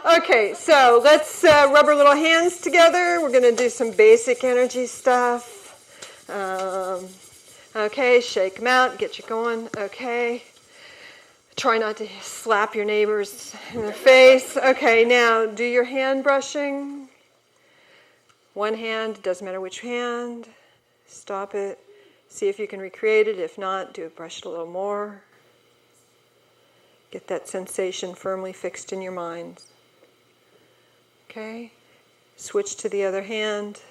Okay, so let's rub our little hands together. We're going to do some basic energy stuff. Okay, shake them out, get you going. Okay. Try not to slap your neighbors in the face. Okay, now do your hand brushing. One hand, doesn't matter which hand. Stop it. See if you can recreate it. If not, brush it a little more. Get that sensation firmly fixed in your mind. Okay, switch to the other hand.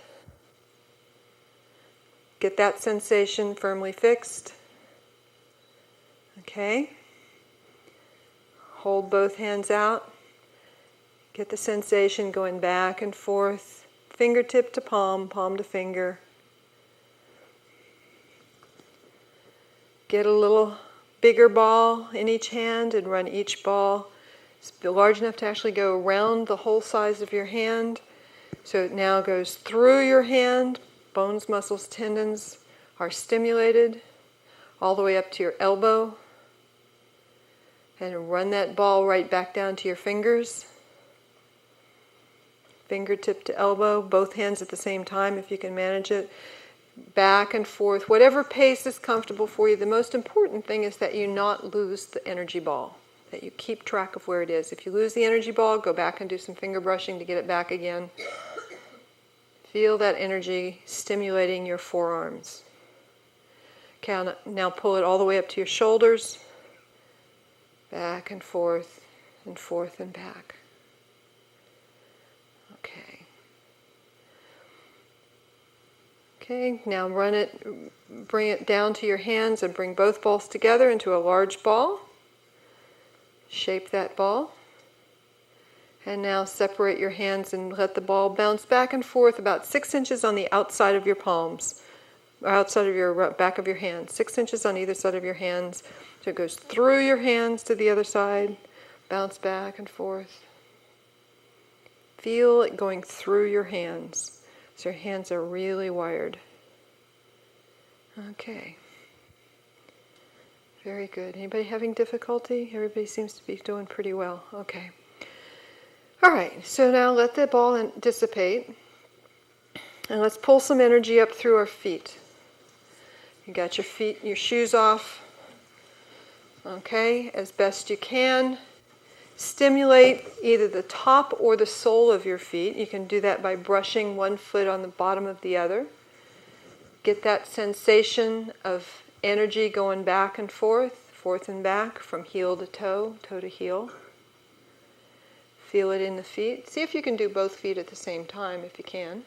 Get that sensation firmly fixed. Okay. Hold both hands out. Get the sensation going back and forth, fingertip to palm, palm to finger. Get a little bigger ball in each hand and run each ball. It's large enough to actually go around the whole size of your hand. So it now goes through your hand. Bones, muscles, tendons are stimulated all the way up to your elbow. And run that ball right back down to your fingers. Fingertip to elbow, both hands at the same time if you can manage it. Back and forth, whatever pace is comfortable for you. The most important thing is that you not lose the energy ball, that you keep track of where it is. If you lose the energy ball, go back and do some finger brushing to get it back again. Feel that energy stimulating your forearms. Okay, now pull it all the way up to your shoulders. Back and forth and back. Okay. Okay, now bring it down to your hands and bring both balls together into a large ball. Shape that ball. And now separate your hands and let the ball bounce back and forth about 6 inches on the outside of your palms, or outside of your back of your hands. 6 inches on either side of your hands. So it goes through your hands to the other side, bounce back and forth. Feel it going through your hands. So your hands are really wired. Okay. Very good. Anybody having difficulty? Everybody seems to be doing pretty well. Okay. All right, so now let the ball dissipate. And let's pull some energy up through our feet. You got your shoes off. Okay, as best you can. Stimulate either the top or the sole of your feet. You can do that by brushing one foot on the bottom of the other. Get that sensation of energy going back and forth and back, from heel to toe, toe to heel. Feel it in the feet. See if you can do both feet at the same time, if you can.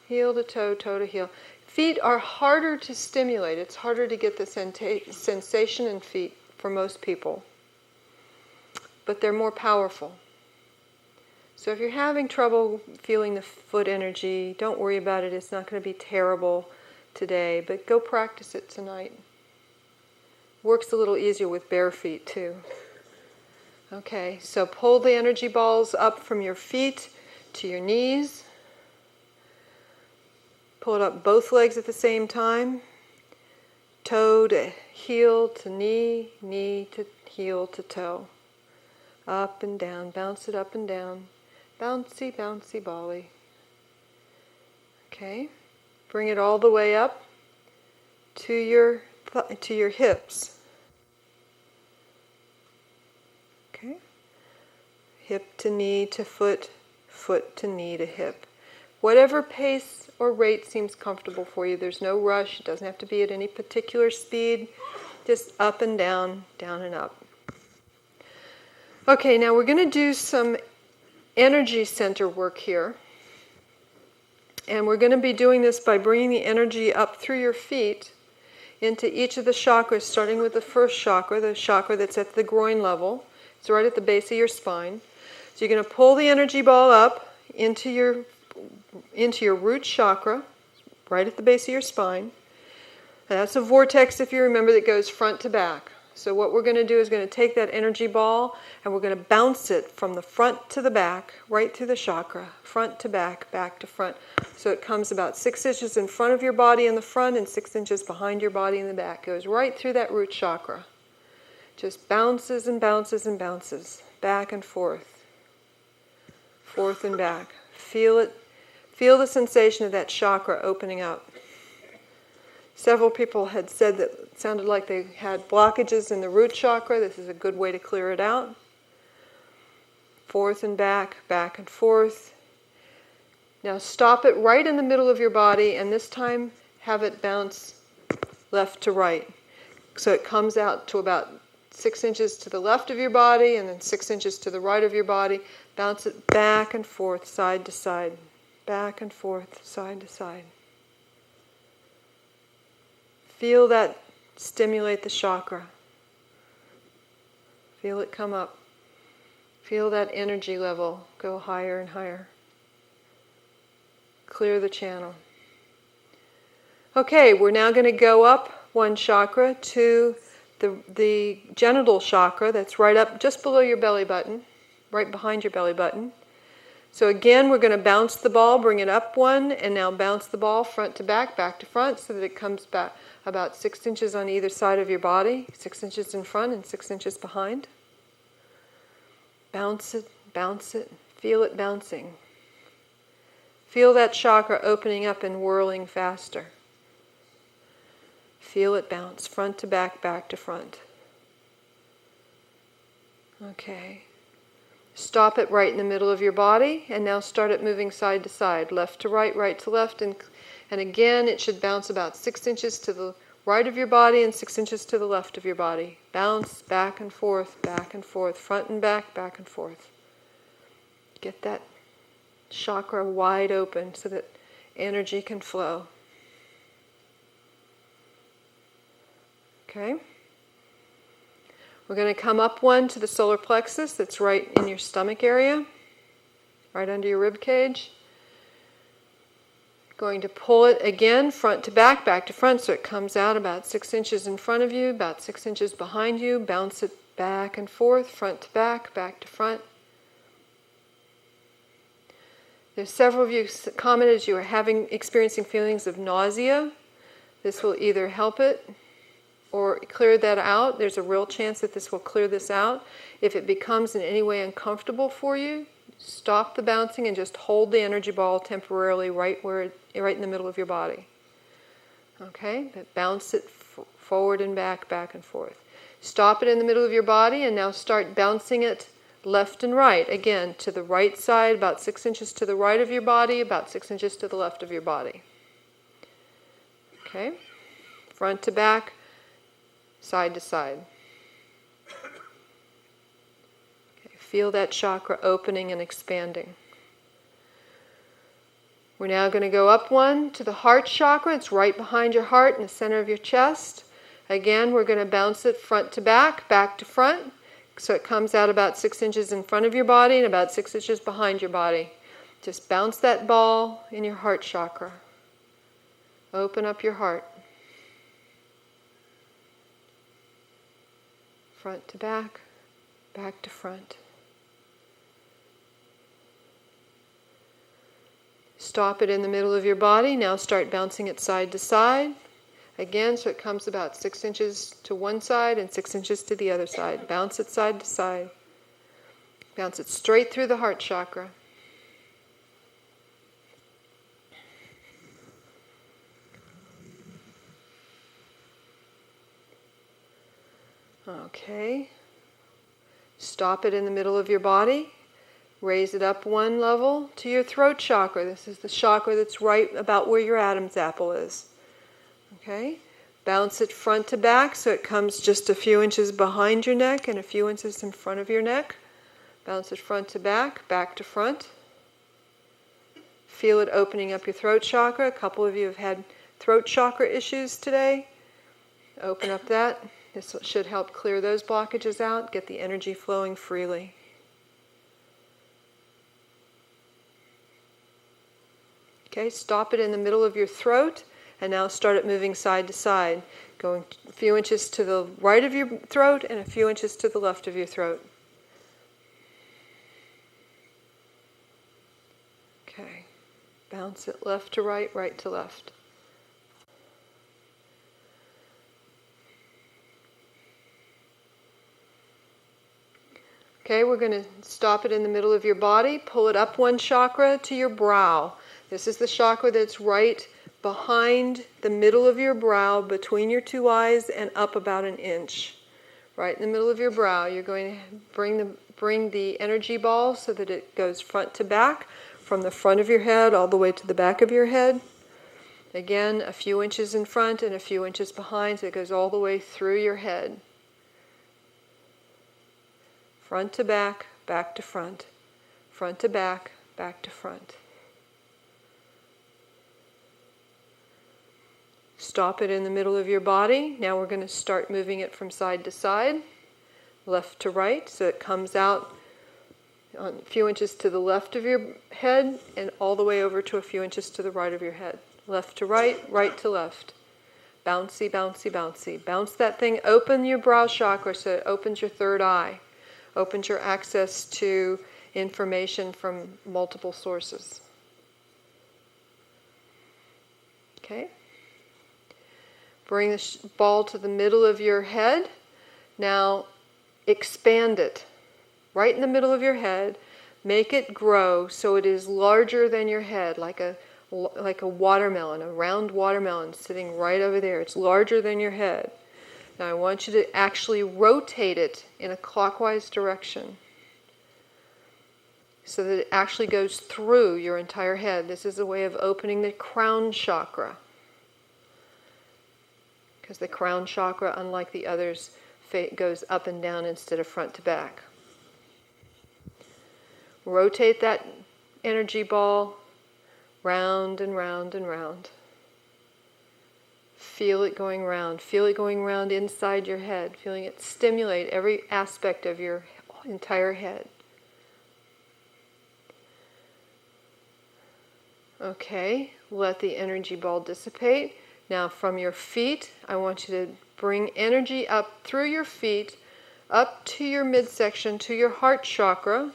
Heel to toe, toe to heel. Feet are harder to stimulate. It's harder to get the sensation in feet for most people. But they're more powerful. So if you're having trouble feeling the foot energy, don't worry about it. It's not going to be terrible today, but go practice it tonight. Works a little easier with bare feet too. Okay, so pull the energy balls up from your feet to your knees. Pull it up both legs at the same time. Toe to heel to knee, knee to heel to toe. Up and down, bounce it up and down. Bouncy, bouncy, bally. Okay, bring it all the way up to your hips. Okay, hip to knee to foot, foot to knee to hip. Whatever pace or rate seems comfortable for you. There's no rush. It doesn't have to be at any particular speed. Just up and down, down and up. Okay, now we're going to do some energy center work here. And we're going to be doing this by bringing the energy up through your feet into each of the chakras, starting with the first chakra, the chakra that's at the groin level. It's right at the base of your spine. So you're going to pull the energy ball up into your root chakra, right at the base of your spine. And that's a vortex, if you remember, that goes front to back. So what we're going to do is going to take that energy ball and we're going to bounce it from the front to the back, right through the chakra, front to back, back to front. So it comes about 6 inches in front of your body in the front and 6 inches behind your body in the back. It goes right through that root chakra. Just bounces and bounces and bounces, back and forth and back. Feel it. Feel the sensation of that chakra opening up. Several people had said that it sounded like they had blockages in the root chakra. This is a good way to clear it out. Forth and back and forth. Now stop it right in the middle of your body, and this time have it bounce left to right. So it comes out to about 6 inches to the left of your body and then 6 inches to the right of your body. Bounce it back and forth, side to side. Back and forth, side to side. Feel that stimulate the chakra. Feel it come up. Feel that energy level go higher and higher. Clear the channel. Okay, we're now going to go up one chakra to the genital chakra that's right up just below your belly button, right behind your belly button. So again, we're going to bounce the ball, bring it up one, and now bounce the ball front to back to front, so that it comes back about 6 inches on either side of your body, 6 inches in front and 6 inches behind. Bounce it, feel it bouncing. Feel that chakra opening up and whirling faster. Feel it bounce, front to back to front. Okay. Stop it right in the middle of your body, and now start it moving side to side, left to right to left, and again it should bounce about 6 inches to the right of your body and 6 inches to the left of your body. Bounce back and forth, front and back and forth. Get that chakra wide open so that energy can flow. Okay? We're going to come up one to the solar plexus that's right in your stomach area, right under your rib cage. Going to pull it again front to back to front, so it comes out about 6 inches in front of you, about 6 inches behind you. Bounce it back and forth, front to back to front. There's several of you commented you are experiencing feelings of nausea. This will either help it or clear that out. There's a real chance that this will clear this out. If it becomes in any way uncomfortable for you, stop the bouncing and just hold the energy ball temporarily right in the middle of your body. Okay? But bounce it forward and back and forth. Stop it in the middle of your body, and now start bouncing it left and right. Again, to the right side, about 6 inches to the right of your body, about 6 inches to the left of your body. Okay? Front to back, side to side. Okay, feel that chakra opening and expanding. We're now going to go up one to the heart chakra. It's right behind your heart in the center of your chest. Again, we're going to bounce it front to back to front, so it comes out about 6 inches in front of your body and about 6 inches behind your body. Just bounce that ball in your heart chakra. Open up your heart. Front to back to front. Stop it in the middle of your body. Now start bouncing it side to side. Again, so it comes about 6 inches to one side and 6 inches to the other side. Bounce it side to side. Bounce it straight through the heart chakra. Okay. Stop it in the middle of your body. Raise it up one level to your throat chakra. This is the chakra that's right about where your Adam's apple is. Okay? Bounce it front to back so it comes just a few inches behind your neck and a few inches in front of your neck. Bounce it front to back to front. Feel it opening up your throat chakra. A couple of you have had throat chakra issues today. Open up that. This should help clear those blockages out, get the energy flowing freely. Okay, stop it in the middle of your throat, and now start it moving side to side, going a few inches to the right of your throat and a few inches to the left of your throat. Okay, bounce it left to right, right to left. Okay, we're going to stop it in the middle of your body, pull it up one chakra to your brow. This is the chakra that's right behind the middle of your brow, between your two eyes, and up about an inch. Right in the middle of your brow, you're going to bring the energy ball so that it goes front to back, from the front of your head all the way to the back of your head. Again, a few inches in front and a few inches behind, so it goes all the way through your head. Front to back, back to front. Front to back, back to front. Stop it in the middle of your body. Now we're going to start moving it from side to side, left to right, so it comes out a few inches to the left of your head and all the way over to a few inches to the right of your head. Left to right, right to left. Bouncy, bouncy, bouncy. Bounce that thing. Open your brow chakra so it opens your third eye. Opens your access to information from multiple sources. Okay? Bring the ball to the middle of your head. Now expand it. Right in the middle of your head. Make it grow so it is larger than your head, like a watermelon, a round watermelon sitting right over there. It's larger than your head. Now I want you to actually rotate it in a clockwise direction so that it actually goes through your entire head. This is a way of opening the crown chakra. Because the crown chakra, unlike the others, goes up and down instead of front to back. Rotate that energy ball round and round and round. Feel it going round. Feel it going round inside your head. Feeling it stimulate every aspect of your entire head. Okay, let the energy ball dissipate. Now from your feet, I want you to bring energy up through your feet, up to your midsection, to your heart chakra,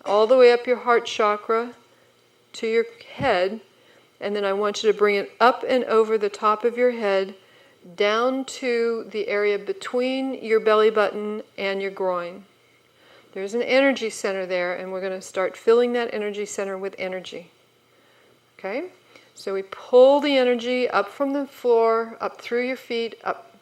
all the way up your heart chakra to your head. And then I want you to bring it up and over the top of your head, down to the area between your belly button and your groin. There's an energy center there, and we're going to start filling that energy center with energy. Okay? So we pull the energy up from the floor, up through your feet, up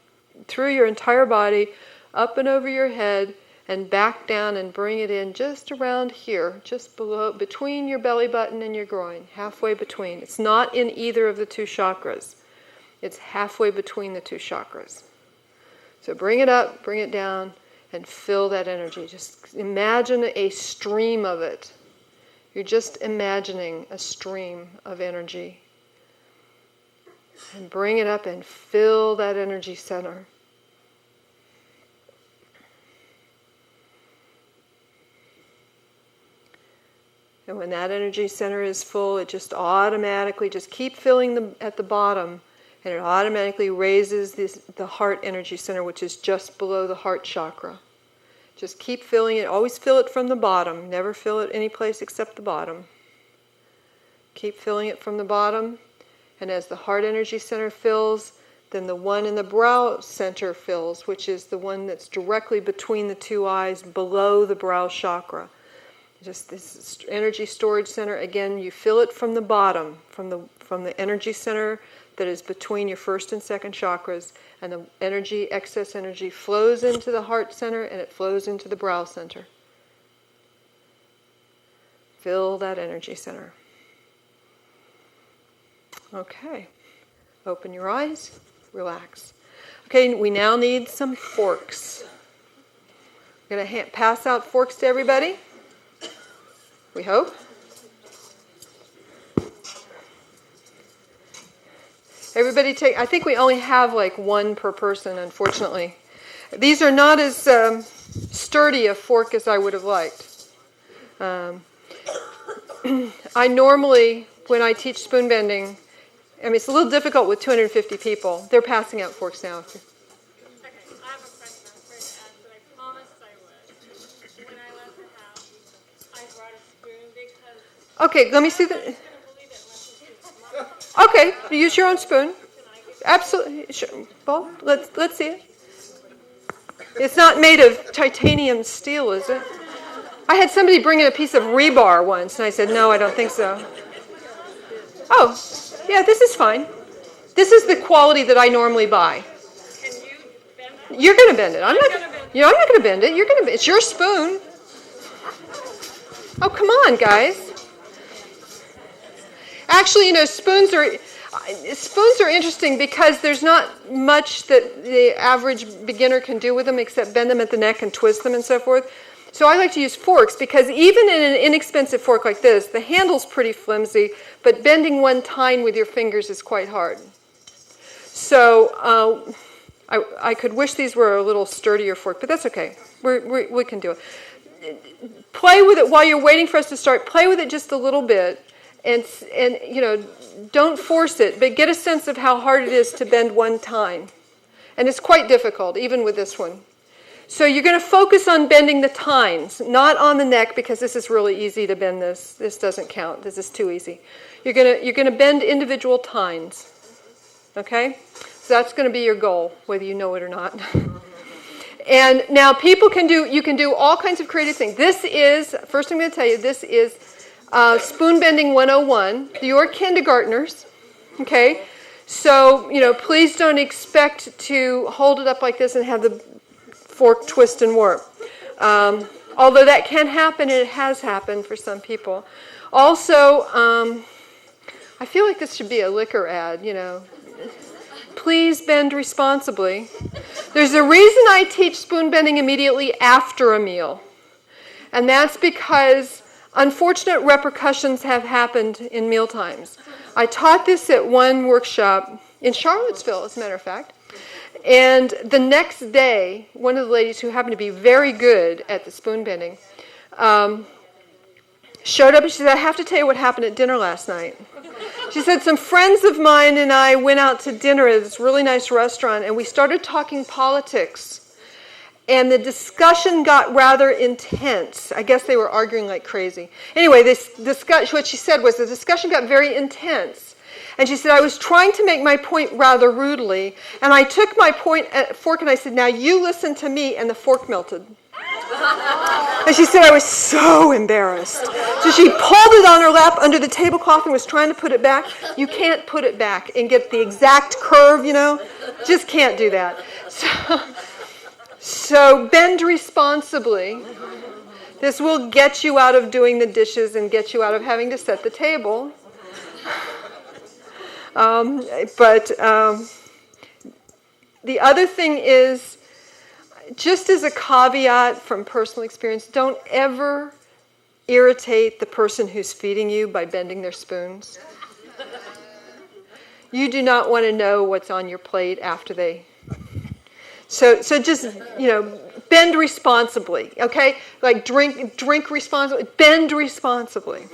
through your entire body, up and over your head, and back down and bring it in just around here, just below, between your belly button and your groin, halfway between. It's not in either of the two chakras. It's halfway between the two chakras. So bring it up, bring it down, and fill that energy. Just imagine a stream of it. You're just imagining a stream of energy. And bring it up and fill that energy center. And when that energy center is full, it just automatically, just keep filling at the bottom, and it automatically raises the heart energy center, which is just below the heart chakra. Just keep filling it. Always fill it from the bottom. Never fill it any place except the bottom. Keep filling it from the bottom. And as the heart energy center fills, then the one in the brow center fills, which is the one that's directly between the two eyes below the brow chakra. Just this energy storage center, again, you fill it from the bottom, from the energy center that is between your first and second chakras, and the excess energy flows into the heart center and it flows into the brow center. Fill that energy center. Okay. Open your eyes, relax. Okay, we now need some forks. I'm going to pass out forks to everybody. We hope. Everybody take, I think we only have like one per person, unfortunately. These are not as sturdy a fork as I would have liked. I normally, when I teach spoon bending, I mean, it's a little difficult with 250 people. They're passing out forks now. Okay, I have a question I was going to ask, but I promised I would. When I left the house, I brought a spoon because Okay, let me see the... I was going to believe it unless it's Okay, use your own spoon. Absolutely. Sure. Well, let's see it. It's not made of titanium steel, is it? I had somebody bring in a piece of rebar once, and I said, no, I don't think so. Oh, yeah, this is fine. This is the quality that I normally buy. Can you bend it? You're going to bend it. I'm not gonna bend it. You know, I'm not going to bend it. You're going to. It's your spoon. Oh, come on, guys. Actually, you know, spoons are interesting because there's not much that the average beginner can do with them except bend them at the neck and twist them and so forth. So I like to use forks because even in an inexpensive fork like this, the handle's pretty flimsy, but bending one tine with your fingers is quite hard. So I could wish these were a little sturdier fork, but that's okay. We can do it. Play with it while you're waiting for us to start. Play with it just a little bit, and you know, don't force it, but get a sense of how hard it is to bend one tine. And it's quite difficult, even with this one. So you're going to focus on bending the tines, not on the neck, because this is really easy to bend this. This doesn't count. This is too easy. You're going to bend individual tines. Okay? So that's going to be your goal, whether you know it or not. And now you can do all kinds of creative things. This is, first I'm going to tell you, this is Spoon Bending 101. You're kindergartners. Okay? So, you know, please don't expect to hold it up like this and have the fork twist and warp. Although that can happen, and it has happened for some people. Also, I feel like this should be a liquor ad, you know. Please bend responsibly. There's a reason I teach spoon bending immediately after a meal. And that's because unfortunate repercussions have happened in meal times. I taught this at one workshop in Charlottesville, as a matter of fact. And the next day, one of the ladies who happened to be very good at the spoon bending showed up and she said, I have to tell you what happened at dinner last night. She said, some friends of mine and I went out to dinner at this really nice restaurant and we started talking politics. And the discussion got rather intense. I guess they were arguing like crazy. Anyway, what she said was the discussion got very intense. And she said, I was trying to make my point rather rudely, and I took my fork and I said, now you listen to me, and the fork melted. And she said, I was so embarrassed. So she pulled it on her lap under the tablecloth and was trying to put it back. You can't put it back and get the exact curve, you know. Just can't do that. So bend responsibly. This will get you out of doing the dishes and get you out of having to set the table. But the other thing is, just as a caveat from personal experience, don't ever irritate the person who's feeding you by bending their spoons. You do not want to know what's on your plate after they... So just, you know, bend responsibly, okay? Like drink responsibly, bend responsibly.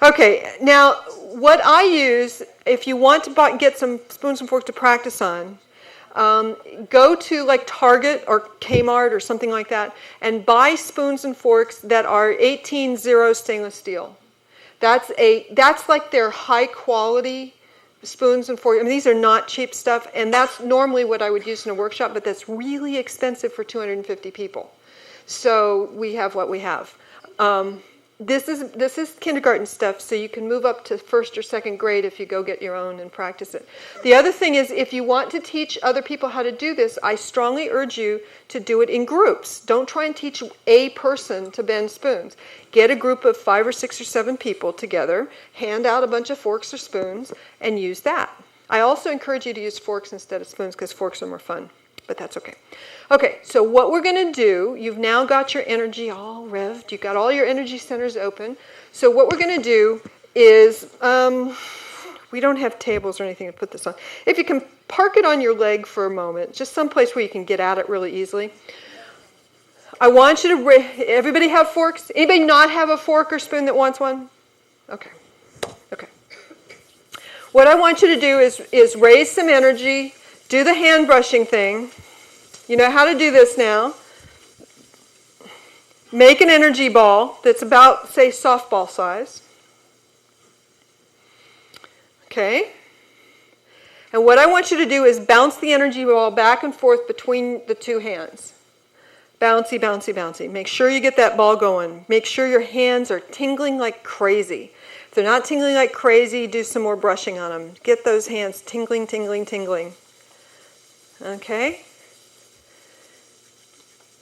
Okay, now what I use, if you want to get some spoons and forks to practice on, go to like Target or Kmart or something like that and buy spoons and forks that are 18-0 stainless steel. That's like their high quality spoons and forks. I mean, these are not cheap stuff, and that's normally what I would use in a workshop, but that's really expensive for 250 people. So we have what we have. This is kindergarten stuff, so you can move up to first or second grade if you go get your own and practice it. The other thing is, if you want to teach other people how to do this, I strongly urge you to do it in groups. Don't try and teach a person to bend spoons. Get a group of 5 or 6 or 7 people together, hand out a bunch of forks or spoons, and use that. I also encourage you to use forks instead of spoons because forks are more fun, but that's okay. Okay, so what we're going to do, you've now got your energy all revved. You've got all your energy centers open. So what we're going to do is, we don't have tables or anything to put this on. If you can park it on your leg for a moment, just someplace where you can get at it really easily. I want you to, everybody have forks? Anybody not have a fork or spoon that wants one? Okay. What I want you to do is raise some energy, do the hand brushing thing. You know how to do this now. Make an energy ball that's about, say, softball size. Okay? And what I want you to do is bounce the energy ball back and forth between the two hands. Bouncy, bouncy, bouncy. Make sure you get that ball going. Make sure your hands are tingling like crazy. If they're not tingling like crazy, do some more brushing on them. Get those hands tingling, tingling, tingling. Okay?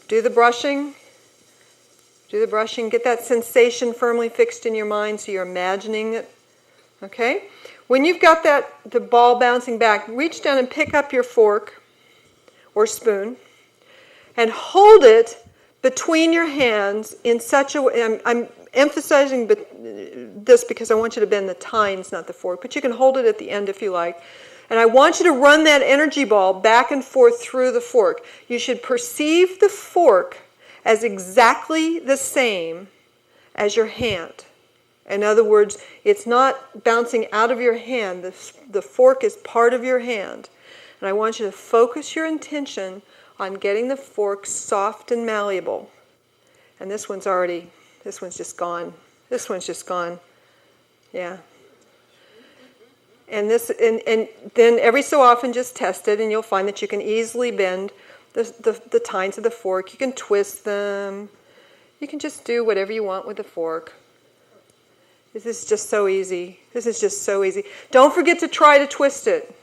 Do the brushing. Do the brushing. Get that sensation firmly fixed in your mind so you're imagining it. Okay? When you've got the ball bouncing back, reach down and pick up your fork or spoon and hold it between your hands in such a way. I'm emphasizing this because I want you to bend the tines, not the fork, but you can hold it at the end if you like. And I want you to run that energy ball back and forth through the fork. You should perceive the fork as exactly the same as your hand. In other words, it's not bouncing out of your hand. The fork is part of your hand. And I want you to focus your intention on getting the fork soft and malleable. And this one's just gone. This one's just gone. Yeah. And then every so often just test it, and you'll find that you can easily bend the tines of the fork. You can twist them. You can just do whatever you want with the fork. This is just so easy. This is just so easy. Don't forget to try to twist it.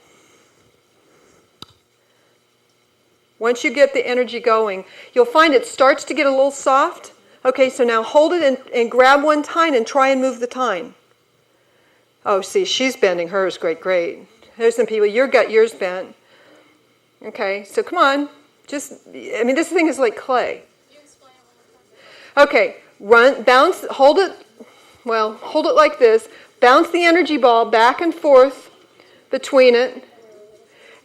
Once you get the energy going, you'll find it starts to get a little soft. Okay, so now hold it and grab one tine and try and move the tine. Oh, see, she's bending hers. Great, great. There's some people, you got yours bent. Okay, so come on. This thing is like clay. Okay, bounce, hold it like this. Bounce the energy ball back and forth between it.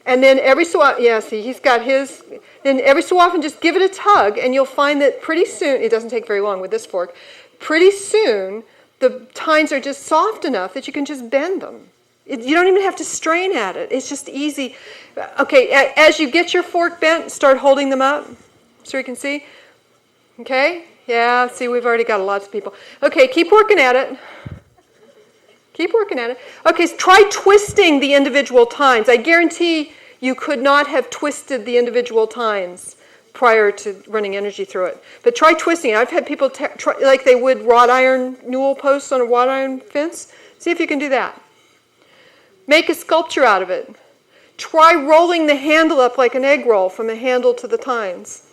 And then every so often, he's got his. Then every so often, just give it a tug, and you'll find that pretty soon, it doesn't take very long with this fork, pretty soon, the tines are just soft enough that you can just bend them. You don't even have to strain at it. It's just easy. Okay, as you get your fork bent, start holding them up so you can see. Okay? Yeah, see, we've already got lots of people. Okay, keep working at it. Keep working at it. Okay, so try twisting the individual tines. I guarantee you could not have twisted the individual tines prior to running energy through it. But try twisting it. I've had people try, like they would wrought iron newel posts on a wrought iron fence. See if you can do that. Make a sculpture out of it. Try rolling the handle up like an egg roll from the handle to the tines.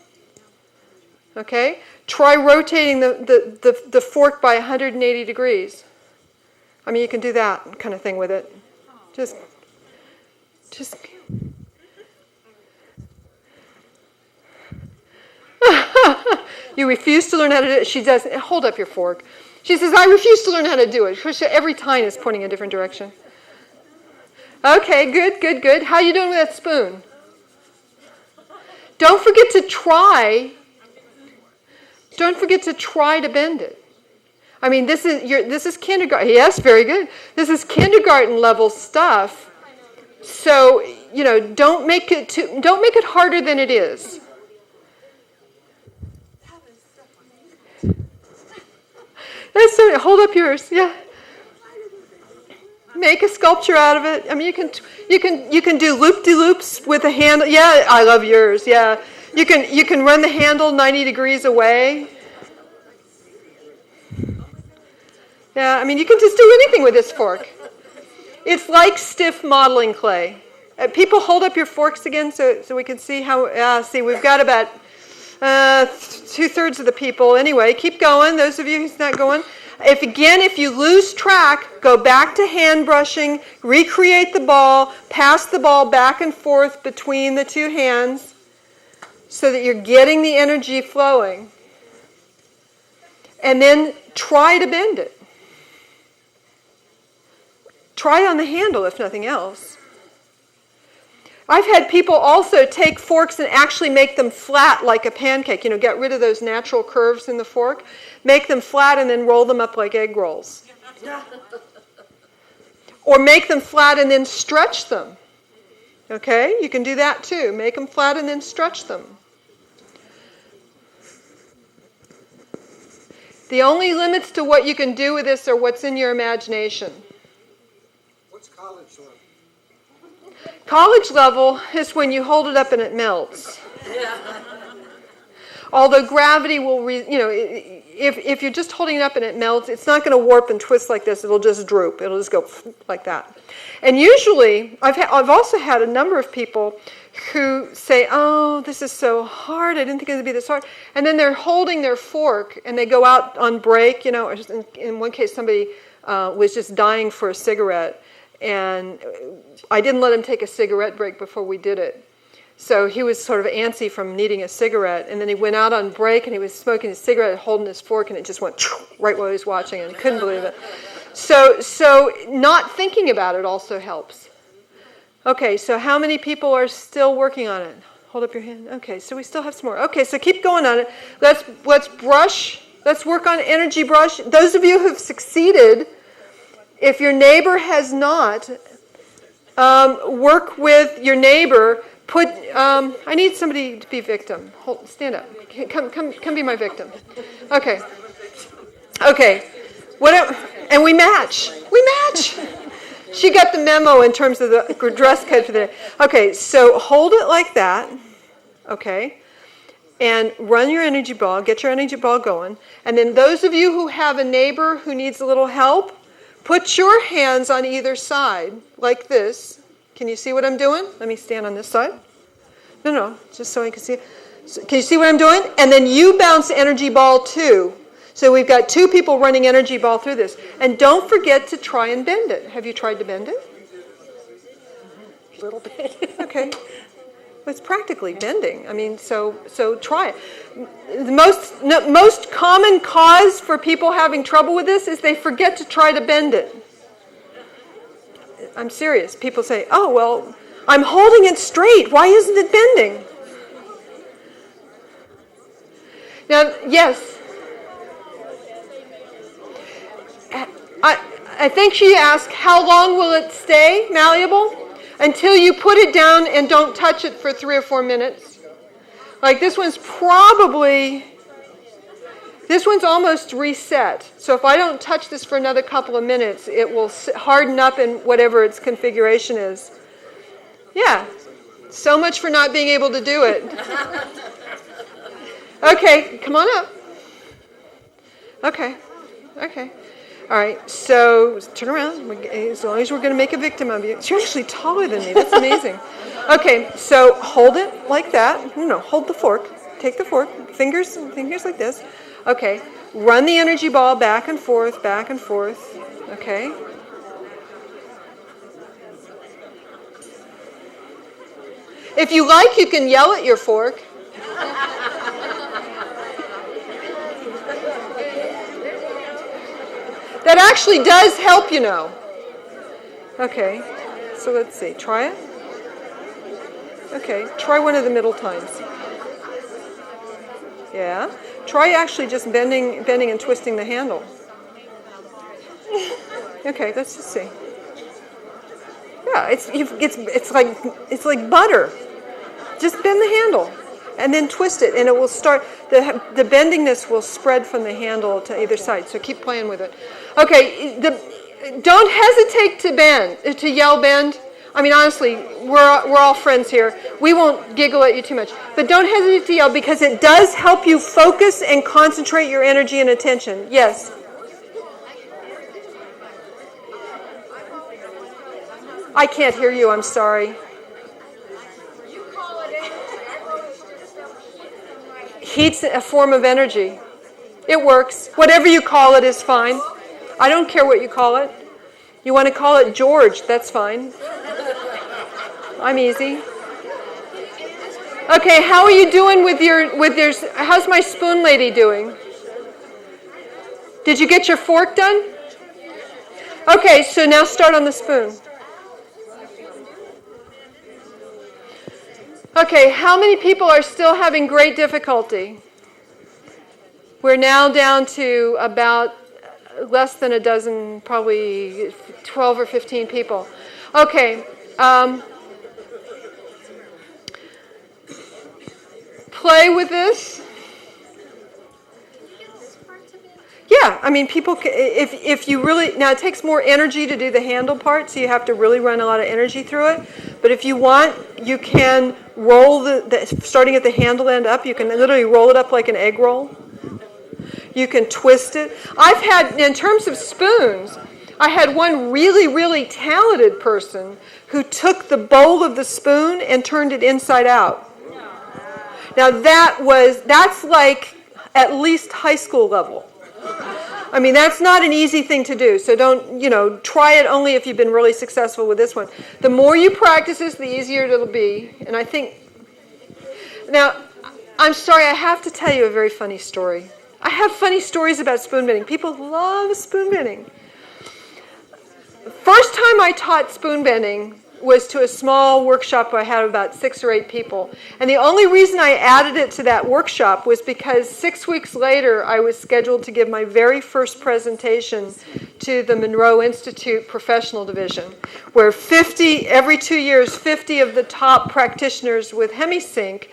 Okay? Try rotating the fork by 180 degrees. I mean, you can do that kind of thing with it. Just. You refuse to learn how to do it. She does. Hold up your fork. She says, I refuse to learn how to do it. Every tine is pointing a different direction. Okay, good. How are you doing with that spoon? Don't forget to try. Don't forget to try to bend it. I mean, this is kindergarten. Yes, very good. This is kindergarten level stuff. So, don't make it harder than it is. That's so, hold up yours. Yeah. Make a sculpture out of it. I mean, you can do loop-de-loops with a handle. Yeah, I love yours. Yeah. You can run the handle 90 degrees away. Yeah, I mean, you can just do anything with this fork. It's like stiff modeling clay. People, hold up your forks again so we can see how. See, we've got about 2/3 of the people. Anyway, keep going. Those of you who's not going. If you lose track, go back to hand brushing, recreate the ball, pass the ball back and forth between the two hands so that you're getting the energy flowing. And then try to bend it. Try on the handle, if nothing else. I've had people also take forks and actually make them flat like a pancake. Get rid of those natural curves in the fork. Make them flat and then roll them up like egg rolls. Or make them flat and then stretch them. Okay? You can do that too. Make them flat and then stretch them. The only limits to what you can do with this are what's in your imagination. What's college level? College level is when you hold it up and it melts. Although gravity will, if you're just holding it up and it melts, it's not going to warp and twist like this. It'll just droop. It'll just go like that. And usually, I've also had a number of people who say, "Oh, this is so hard. I didn't think it would be this hard." And then they're holding their fork and they go out on break. Or in one case, somebody was just dying for a cigarette, and I didn't let him take a cigarette break before we did it. So he was sort of antsy from needing a cigarette, and then he went out on break and he was smoking his cigarette, holding his fork, and it just went right while he was watching, and he couldn't believe it. So not thinking about it also helps. Okay, so how many people are still working on it? Hold up your hand. Okay, so we still have some more. Okay, so keep going on it. Let's brush. Let's work on energy brush. Those of you who've succeeded, if your neighbor has not, work with your neighbor. I need somebody to be victim. Stand up. Come be my victim. Okay. And we match. She got the memo in terms of the dress code for the day. Okay, so hold it like that. Okay. And run your energy ball. Get your energy ball going. And then those of you who have a neighbor who needs a little help, put your hands on either side like this. Can you see what I'm doing? Let me stand on this side. No, just so I can see. Can you see what I'm doing? And then you bounce energy ball too. So we've got two people running energy ball through this. And don't forget to try and bend it. Have you tried to bend it? A little bit. Okay. Well, it's practically bending. I mean, so try it. The most common cause for people having trouble with this is they forget to try to bend it. I'm serious. People say, "Oh, well, I'm holding it straight. Why isn't it bending?" Now, yes. I think she asked, how long will it stay malleable? Until you put it down and don't touch it for 3 or 4 minutes. Like this one's almost reset. So if I don't touch this for another couple of minutes, it will harden up in whatever its configuration is. Yeah. So much for not being able to do it. Okay, come on up. Okay. All right, so turn around. As long as we're going to make a victim of you. You're actually taller than me. That's amazing. Okay, so hold it like that. No, hold the fork. Take the fork. Fingers like this. Okay, run the energy ball back and forth. Okay. If you like, you can yell at your fork. That actually does help, you know. Okay, so let's see. Try it. Okay, try one of the middle times. Yeah. Try actually just bending and twisting the handle. Okay, let's just see. Yeah, it's like butter. Just bend the handle and then twist it, and it will start. The bendingness will spread from the handle to either side. So keep playing with it. Okay, don't hesitate to yell bend. I mean, honestly, we're all friends here. We won't giggle at you too much. But don't hesitate to yell because it does help you focus and concentrate your energy and attention. Yes? I can't hear you, I'm sorry. Heat's a form of energy. It works. Whatever you call it is fine. I don't care what you call it. You want to call it George, that's fine. I'm easy. Okay, how are you doing with your how's my spoon lady doing? Did you get your fork done? Okay, so now start on the spoon. Okay, how many people are still having great difficulty? We're now down to about less than a dozen, probably 12 or 15 people. Okay. Play with this. Yeah, I mean, people, if you really, now it takes more energy to do the handle part, so you have to really run a lot of energy through it. But if you want, you can roll starting at the handle end up, you can literally roll it up like an egg roll. You can twist it. I've had, in terms of spoons, I had one really, really talented person who took the bowl of the spoon and turned it inside out. Now that's like at least high school level. I mean, that's not an easy thing to do, so don't, try it only if you've been really successful with this one. The more you practice this, the easier it'll be. And I think, now, I'm sorry, I have to tell you a very funny story. I have funny stories about spoon bending. People love spoon bending. First time I taught spoon bending was to a small workshop where I had about 6 or 8 people. And the only reason I added it to that workshop was because 6 weeks later I was scheduled to give my very first presentation to the Monroe Institute Professional Division, where every 2 years, 50 of the top practitioners with HemiSync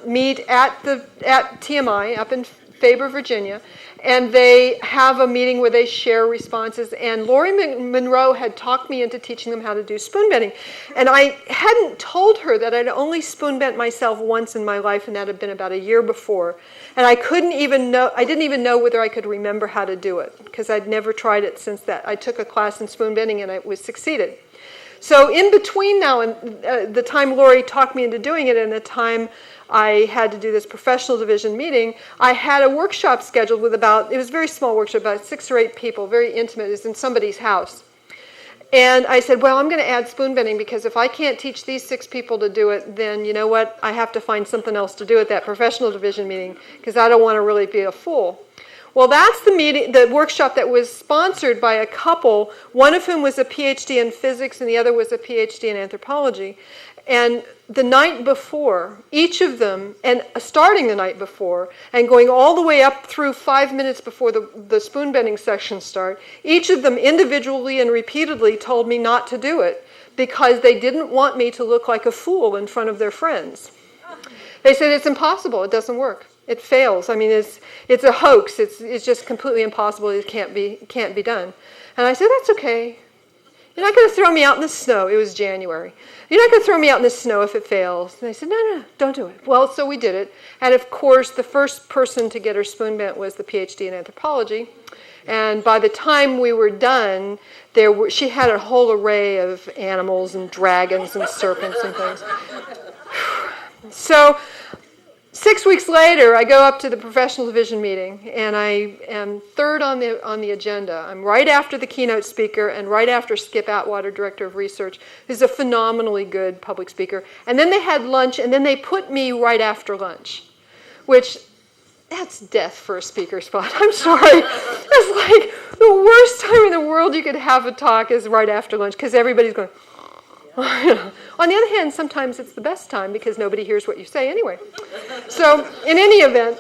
meet at TMI up in Faber, Virginia, and they have a meeting where they share responses. And Lori Monroe had talked me into teaching them how to do spoon bending. And I hadn't told her that I'd only spoon bent myself once in my life, and that had been about a year before. And I didn't even know whether I could remember how to do it, because I'd never tried it since that. I took a class in spoon bending and I was succeeded. So in between now and the time Lori talked me into doing it and the time I had to do this professional division meeting, I had a workshop scheduled with it was a very small workshop, about 6 or 8 people, very intimate. It was in somebody's house. And I said, well, I'm going to add spoon bending because if I can't teach these 6 people to do it, then you know what? I have to find something else to do at that professional division meeting because I don't want to really be a fool. Well, that's the workshop that was sponsored by a couple, one of whom was a PhD in physics and the other was a PhD in anthropology. And the night before, each of them, and starting the night before, and going all the way up through 5 minutes before the spoon bending session start, each of them individually and repeatedly told me not to do it because they didn't want me to look like a fool in front of their friends. They said, it's impossible, it doesn't work. It fails. I mean, it's a hoax. It's just completely impossible. It can't be done. And I said, that's okay. You're not going to throw me out in the snow. It was January. You're not going to throw me out in the snow if it fails. And they said, no, don't do it. Well, so we did it. And of course, the first person to get her spoon bent was the PhD in anthropology. And by the time we were done, she had a whole array of animals and dragons and serpents and things. So 6 weeks later, I go up to the professional division meeting, and I am third on the agenda. I'm right after the keynote speaker and right after Skip Atwater, Director of Research, who's a phenomenally good public speaker. And then they had lunch, and then they put me right after lunch, which, that's death for a speaker spot. I'm sorry. It's like the worst time in the world you could have a talk is right after lunch, because everybody's going... On the other hand, sometimes it's the best time because nobody hears what you say anyway. So in any event,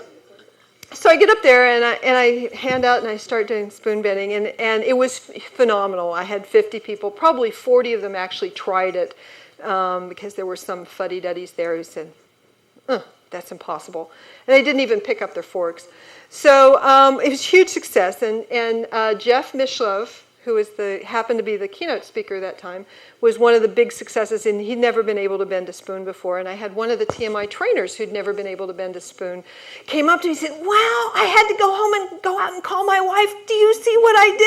so I get up there and I hand out and I start doing spoon bending, and it was phenomenal. I had 50 people, probably 40 of them actually tried it because there were some fuddy-duddies there who said, that's impossible. And they didn't even pick up their forks. So it was a huge success, and Jeff Mishlove, who happened to be the keynote speaker that time, was one of the big successes, and he'd never been able to bend a spoon before. And I had one of the TMI trainers who'd never been able to bend a spoon, came up to me and said, wow, I had to go home and go out and call my wife. Do you see what I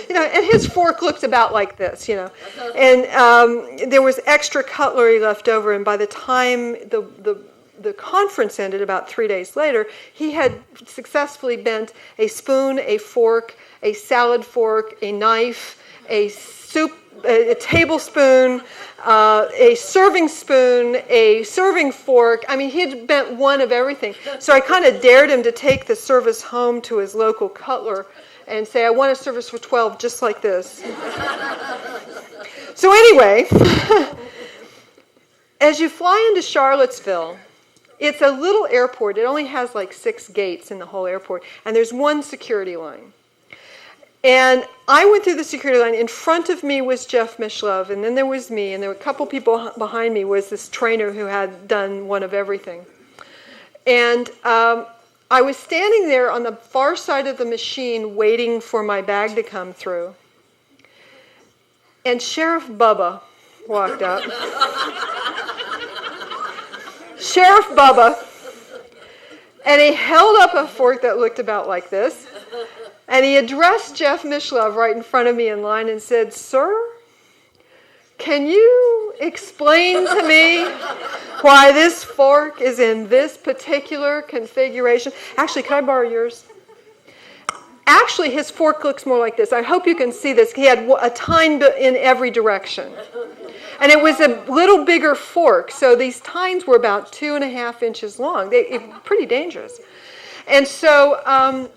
did? And his fork looked about like this, And there was extra cutlery left over, and by the time the conference ended about 3 days later, he had successfully bent a spoon, a fork, a salad fork, a knife, a tablespoon, a serving spoon, a serving fork. I mean, he had bent one of everything. So I kind of dared him to take the service home to his local cutler and say, I want a service for 12 just like this. So anyway, as you fly into Charlottesville, it's a little airport. It only has like 6 gates in the whole airport, and there's one security line. And I went through the security line. In front of me was Jeff Mishlove, and then there was me, and there were a couple people behind me was this trainer who had done one of everything. And I was standing there on the far side of the machine waiting for my bag to come through. And Sheriff Bubba walked up. Sheriff Bubba. And he held up a fork that looked about like this. And he addressed Jeff Mishlove right in front of me in line and said, "Sir, can you explain to me why this fork is in this particular configuration?" Actually, can I borrow yours? Actually, his fork looks more like this. I hope you can see this. He had a tine in every direction. And it was a little bigger fork, so these tines were about 2.5 inches long. Pretty dangerous. And so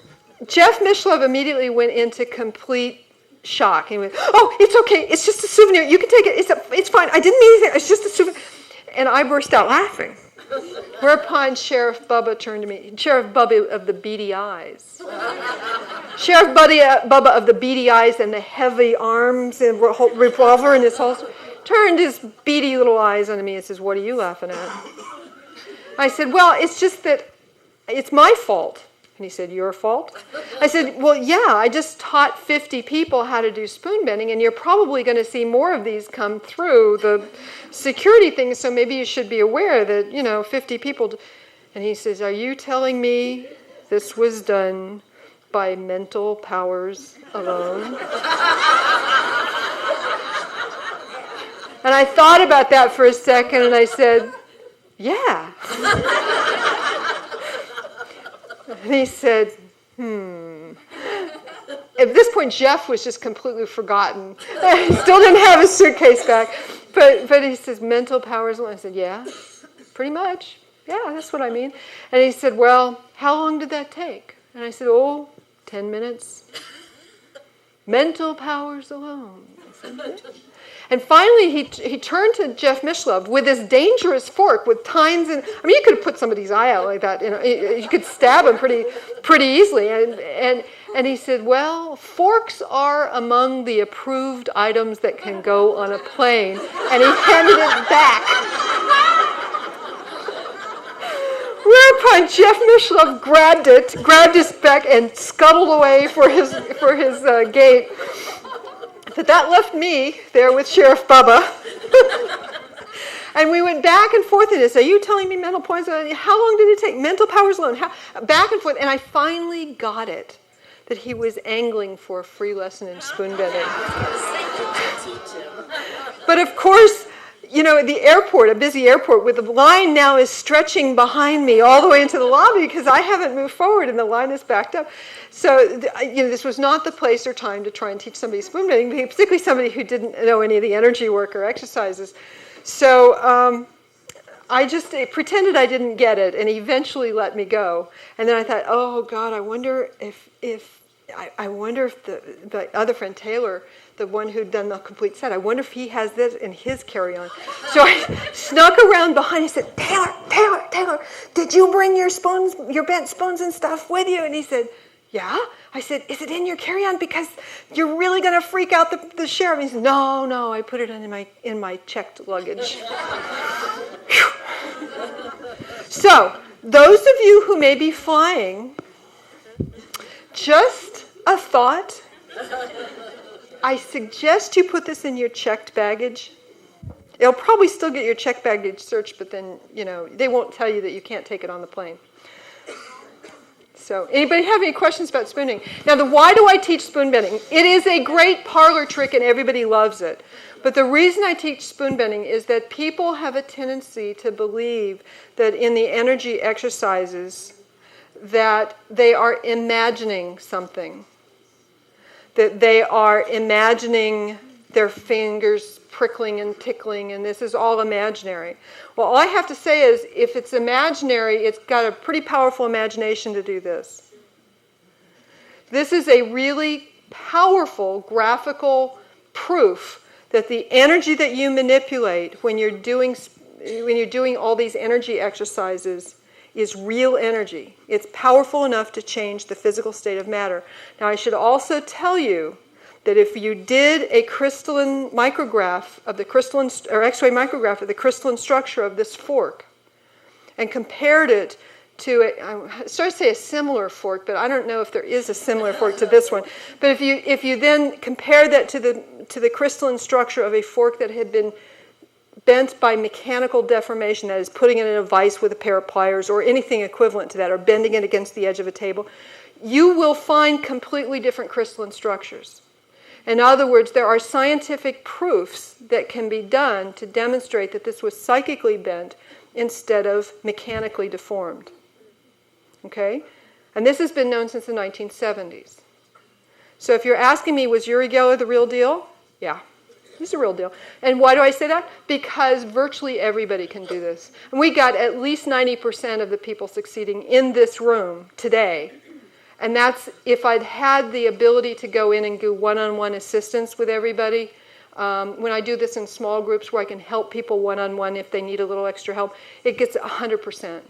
Jeff Mishlove immediately went into complete shock. He went, "Oh, it's okay. It's just a souvenir. You can take it. It's fine. I didn't mean anything. It's just a souvenir." And I burst out laughing. Whereupon Sheriff Bubba turned to me. Sheriff Bubba of the beady eyes. Sheriff Bubba of the beady eyes and the heavy arms and revolver in his holster turned his beady little eyes on me and says, "What are you laughing at?" I said, "Well, it's just that it's my fault." And he said, "Your fault?" I said, "Well, yeah, I just taught 50 people how to do spoon bending, and you're probably going to see more of these come through the security thing, so maybe you should be aware that, 50 people." And he says, "Are you telling me this was done by mental powers alone?" And I thought about that for a second, and I said, "Yeah." And he said, At this point, Jeff was just completely forgotten. He still didn't have his suitcase back. But he says, "Mental powers alone." I said, "Yeah, pretty much. Yeah, that's what I mean." And he said, "Well, how long did that take?" And I said, 10 minutes. Mental powers alone. I said, "Yeah." And finally, he turned to Jeff Mishlove with this dangerous fork with tines and you could have put somebody's eye out like that. You could stab him pretty easily. And he said, "Well, forks are among the approved items that can go on a plane." And he handed it back. Whereupon Jeff Mishlove grabbed his back, and scuttled away for his gate. But that left me there with Sheriff Bubba. And we went back and forth in this. "Are you telling me mental points? How long did it take? Mental powers alone." Back and forth. And I finally got it, that he was angling for a free lesson in spoon bending. But of course, the airport, a busy airport, with the line now is stretching behind me all the way into the lobby because I haven't moved forward and the line is backed up. So, this was not the place or time to try and teach somebody spoon bending, particularly somebody who didn't know any of the energy work or exercises. So I just pretended I didn't get it and eventually let me go. And then I thought, "Oh God, I wonder if the other friend Taylor, the one who'd done the complete set, I wonder if he has this in his carry-on." So I snuck around behind and said, Taylor, did you bring your bent spoons and stuff with you?" And he said, "Yeah." I said, "Is it in your carry-on? Because you're really going to freak out the sheriff." And he said, No, I put it in my checked luggage." So, those of you who may be flying, just a thought. I suggest you put this in your checked baggage. It'll probably still get your checked baggage searched, but then, they won't tell you that you can't take it on the plane. So, anybody have any questions about spoon bending? Now, why do I teach spoon bending? It is a great parlor trick and everybody loves it. But the reason I teach spoon bending is that people have a tendency to believe that in the energy exercises that they are imagining something. That they are imagining their fingers prickling and tickling, and this is all imaginary. Well, all I have to say is, if it's imaginary, it's got a pretty powerful imagination to do this. This is a really powerful graphical proof that the energy that you manipulate when you're doing all these energy exercises is real energy. It's powerful enough to change the physical state of matter. Now, I should also tell you that if you did a crystalline micrograph of the crystalline, or X-ray micrograph of the crystalline structure of this fork, and compared it to I started to say a similar fork, but I don't know if there is a similar fork to this one. But if you then compare that to the crystalline structure of a fork that had been bent by mechanical deformation, that is putting it in a vise with a pair of pliers or anything equivalent to that, or bending it against the edge of a table, you will find completely different crystalline structures. In other words, there are scientific proofs that can be done to demonstrate that this was psychically bent instead of mechanically deformed. Okay? And this has been known since the 1970s. So if you're asking me, was Uri Geller the real deal? Yeah, he's the real deal. And why do I say that? Because virtually everybody can do this. And we got at least 90% of the people succeeding in this room today. And that's if I'd had the ability to go in and do one-on-one assistance with everybody. When I do this in small groups where I can help people one-on-one if they need a little extra help, it gets 100%.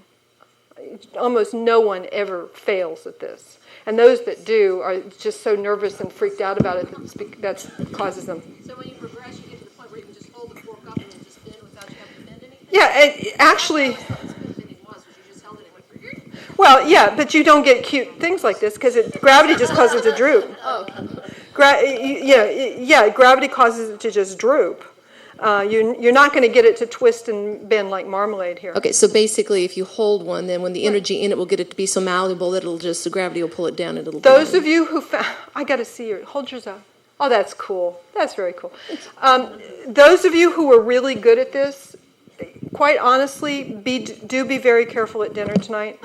Almost no one ever fails at this. And those that do are just so nervous and freaked out about it that causes them. So when you progress, you get to the point where you can just hold the fork up and then just bend without you having to bend anything? Yeah, actually... Well, yeah, but you don't get cute things like this because gravity just causes it to droop. Oh. Gravity causes it to just droop. You're not going to get it to twist and bend like marmalade here. Okay, so basically if you hold one, then when the energy in it will get it to be so malleable that the gravity will pull it down and it'll Those of you who I got to see your, hold yours up. Oh, that's cool. That's very cool. Those of you who are really good at this, quite honestly, do be very careful at dinner tonight.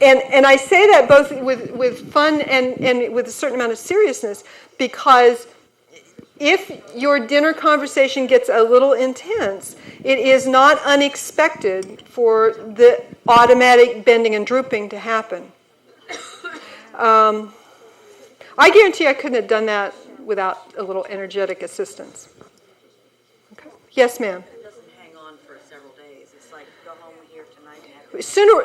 and I say that both with fun and with a certain amount of seriousness, because if your dinner conversation gets a little intense, it is not unexpected for the automatic bending and drooping to happen. I guarantee I couldn't have done that without a little energetic assistance. Okay. Yes, ma'am. It doesn't hang on for several days. It's like go home here tonight and have Sooner,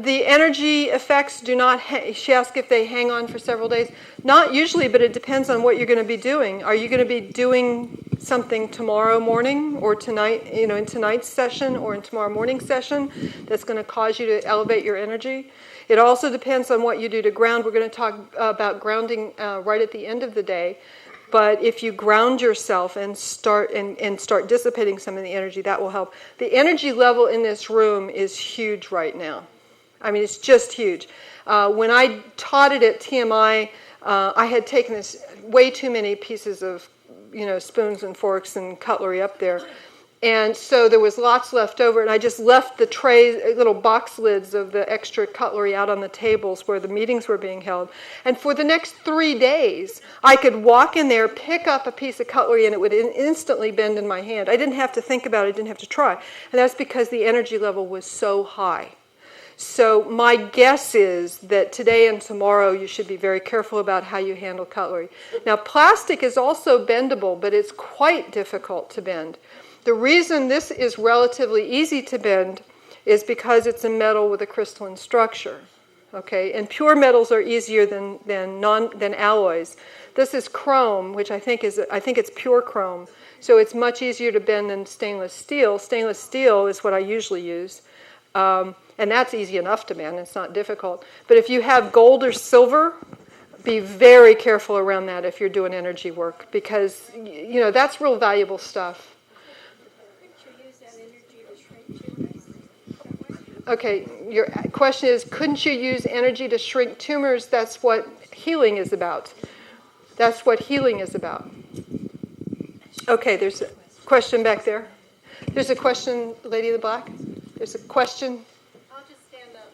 the energy effects do not, she asked if they hang on for several days. Not usually, but it depends on what you're going to be doing. Are you going to be doing something tomorrow morning or tonight, in tonight's session or in tomorrow morning's session that's going to cause you to elevate your energy? It also depends on what you do to ground. We're going to talk about grounding right at the end of the day. But if you ground yourself and start dissipating some of the energy, that will help. The energy level in this room is huge right now. I mean, it's just huge. When I taught it at TMI, I had taken this way too many pieces of, spoons and forks and cutlery up there. And so there was lots left over, and I just left the trays, little box lids of the extra cutlery out on the tables where the meetings were being held. And for the next 3 days, I could walk in there, pick up a piece of cutlery, and it would instantly bend in my hand. I didn't have to think about it, I didn't have to try. And that's because the energy level was so high. So my guess is that today and tomorrow you should be very careful about how you handle cutlery. Now, plastic is also bendable, but it's quite difficult to bend. The reason this is relatively easy to bend is because it's a metal with a crystalline structure. Okay, and pure metals are easier than alloys. This is chrome, which I think it's pure chrome, so it's much easier to bend than stainless steel. Stainless steel is what I usually use, and that's easy enough to bend. It's not difficult. But if you have gold or silver, be very careful around that if you're doing energy work, because that's real valuable stuff. Okay, your question is, couldn't you use energy to shrink tumors? That's what healing is about. That's what healing is about. Okay, there's a question back there. There's a question, lady in the black. There's a question. I'll just stand up.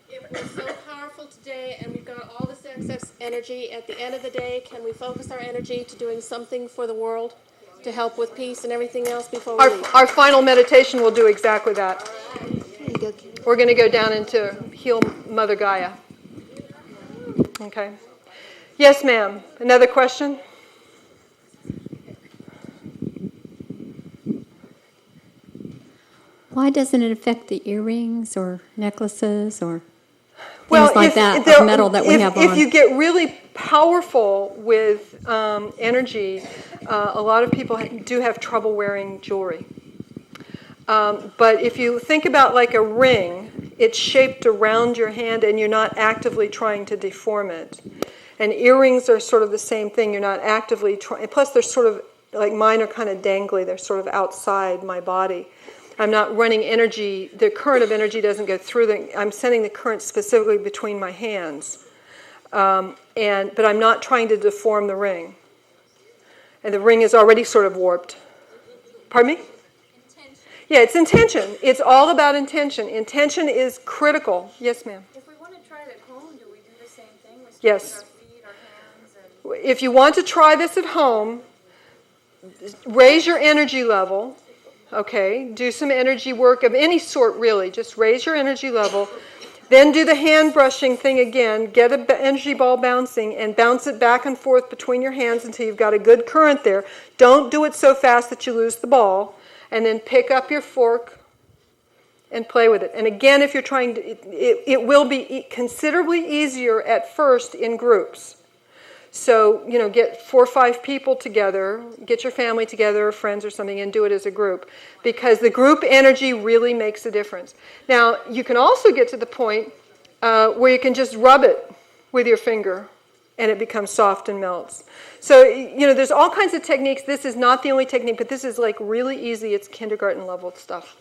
If we're so powerful today and we've got all this excess energy, at the end of the day, can we focus our energy to doing something for the world to help with peace and everything else before we leave? Our final meditation will do exactly that. We're going to go down into Heal Mother Gaia. Okay. Yes, ma'am. Another question? Why doesn't it affect the earrings or necklaces or things like that, the metal that we have on? If you get really powerful with energy, a lot of people do have trouble wearing jewelry. But if you think about like a ring, it's shaped around your hand and you're not actively trying to deform it. And earrings are sort of the same thing. You're not actively trying. Plus, they're sort of like mine are kind of dangly. They're sort of outside my body. I'm not running energy. The current of energy doesn't go through I'm sending the current specifically between my hands. But I'm not trying to deform the ring. And the ring is already sort of warped. Pardon me? Intention. Yeah, it's intention. It's all about intention. Intention is critical. Yes, ma'am. If we want to try it at home, do we do the same thing? We start Yes. with our feet, our hands, and If you want to try this at home, raise your energy level. Okay, do some energy work of any sort, really. Just raise your energy level. Then do the hand brushing thing again. Get an energy ball bouncing and bounce it back and forth between your hands until you've got a good current there. Don't do it so fast that you lose the ball. And then pick up your fork and play with it. And again, if you're trying to, it will be considerably easier at first in groups. So, get 4 or 5 people together, get your family together, or friends or something, and do it as a group. Because the group energy really makes a difference. Now, you can also get to the point where you can just rub it with your finger, and it becomes soft and melts. So, there's all kinds of techniques. This is not the only technique, but this is like really easy. It's kindergarten level stuff.